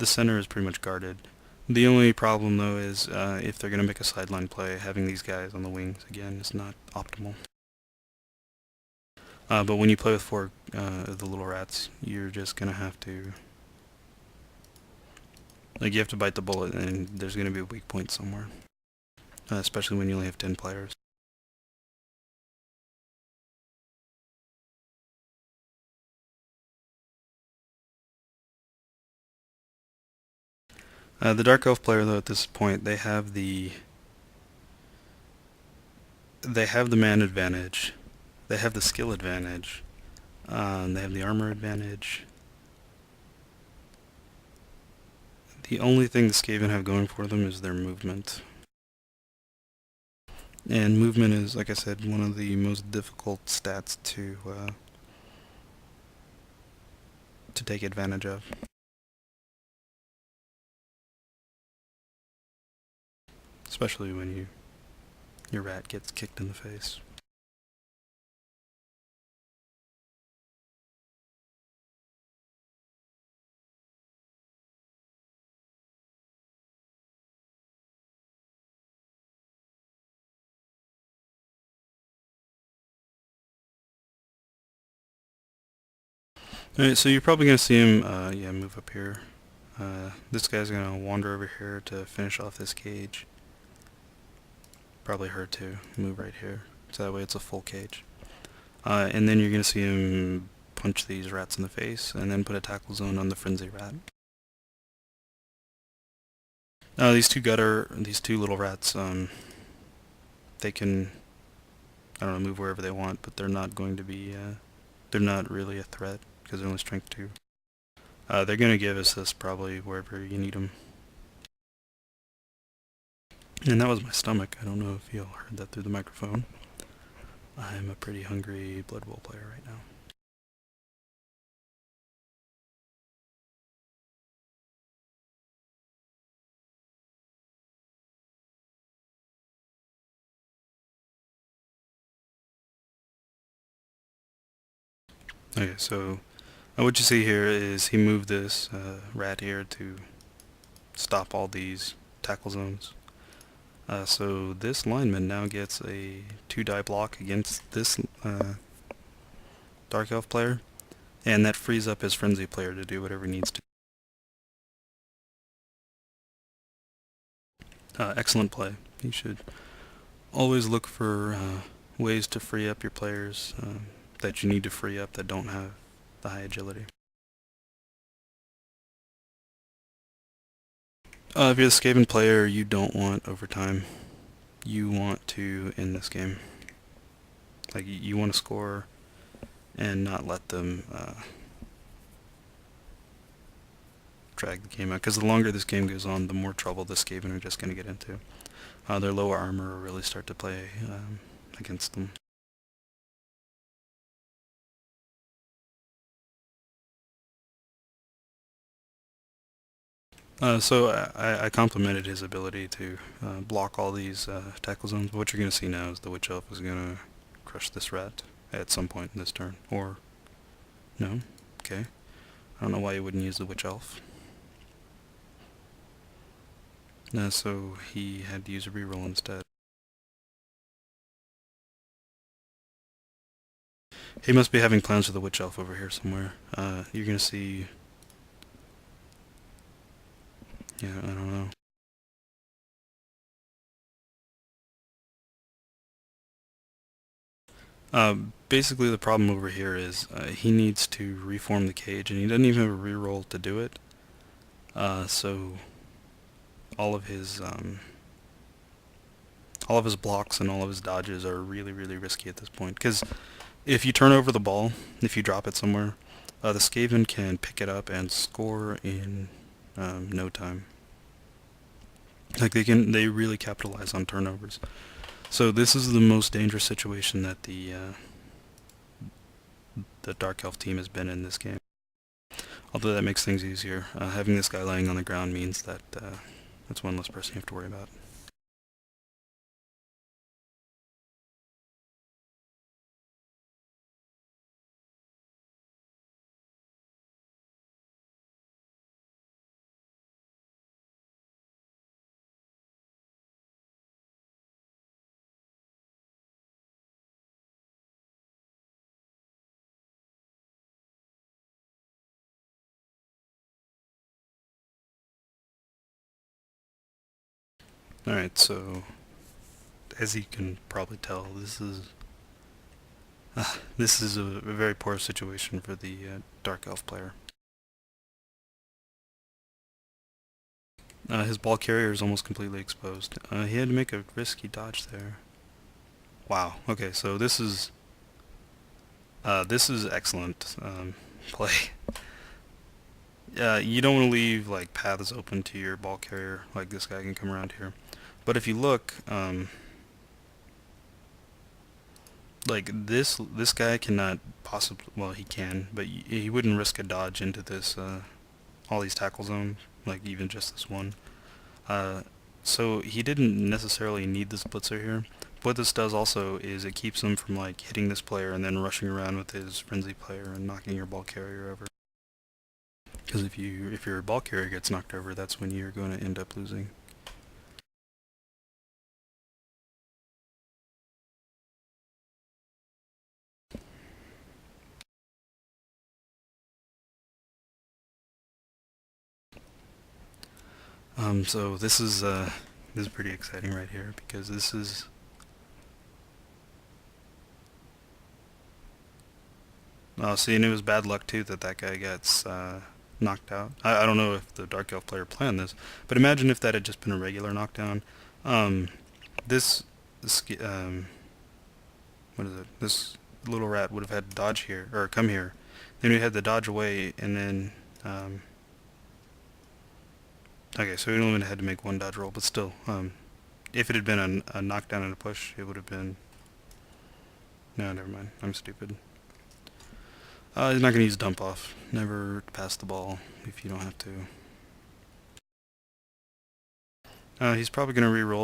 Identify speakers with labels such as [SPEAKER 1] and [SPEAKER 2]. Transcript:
[SPEAKER 1] the center is pretty much guarded. The only problem though is if they're going to make a sideline play, having these guys on the wings again is not optimal. But when you play with four of the little rats, you're just going to have to, like, you have to bite the bullet, and there's going to be a weak point somewhere, especially when you only have 10 players. The Dark Elf player, though, at this point, they have the man advantage, they have the skill advantage, they have the armor advantage. The only thing the Skaven have going for them is their movement. And movement is, like I said, one of the most difficult stats to take advantage of. Especially when your rat gets kicked in the face. Alright, so you're probably going to see him, move up here. This guy's going to wander over here to finish off this cage. Probably her to move right here, so that way it's a full cage. And then you're going to see him punch these rats in the face, and then put a tackle zone on the frenzy rat. These two little rats, they can, I don't know, move wherever they want, but they're not going to be, they're not really a threat, because they're only strength 2. They're going to give assist probably wherever you need them. And that was my stomach. I don't know if y'all heard that through the microphone. I'm a pretty hungry Blood Bowl player right now. Okay, so what you see here is he moved this rat here to stop all these tackle zones. So this lineman now gets a 2-die block against this Dark Elf player, and that frees up his Frenzy player to do whatever he needs to. Excellent play. You should always look for ways to free up your players that you need to free up that don't have the high agility. If you're the Skaven player, you don't want overtime. You want to end this game. Like, you want to score and not let them drag the game out. Because the longer this game goes on, the more trouble the Skaven are just going to get into. Their lower armor will really start to play against them. So I complimented his ability to block all these tackle zones. But what you're going to see now is the Witch Elf is going to crush this rat at some point in this turn. Or, no? Okay. I don't know why you wouldn't use the Witch Elf. So he had to use a reroll instead. He must be having plans for the Witch Elf over here somewhere. You're going to see... Yeah, I don't know. Basically the problem over here is he needs to reform the cage, and he doesn't even have a reroll to do it. So all of his blocks and all of his dodges are really, really risky at this point. Because if you turn over the ball, if you drop it somewhere, the Skaven can pick it up and score in no time. Like, they really capitalize on turnovers. So this is the most dangerous situation that the Dark Elf team has been in this game. Although that makes things easier. Having this guy laying on the ground means that that's one less person you have to worry about. Alright, so as you can probably tell, this is a very poor situation for the Dark Elf player. His ball carrier is almost completely exposed. He had to make a risky dodge there. Wow. Okay, so this is excellent play. You don't want to leave like paths open to your ball carrier. Like this guy can come around here, but if you look, like this guy cannot possibly. Well, he can, but he wouldn't risk a dodge into this all these tackle zone. Like even just this one. Uh, so he didn't necessarily need this blitzer here. What this does also is it keeps him from like hitting this player and then rushing around with his frenzy player and knocking your ball carrier over. Because if your ball carrier gets knocked over, that's when you're going to end up losing. So this is pretty exciting right here because this is see, and it was bad luck too that that guy gets knocked out. I don't know if the Dark Elf player planned this, but imagine if that had just been a regular knockdown. Um, this what is it? This little rat would have had to dodge here or come here. Then we had to dodge away, and then okay, so we only had to make one dodge roll, but still, if it had been a knockdown and a push, it would have been. No, never mind. I'm stupid. He's not going to use dump off. Never pass the ball if you don't have to. He's probably going to re-roll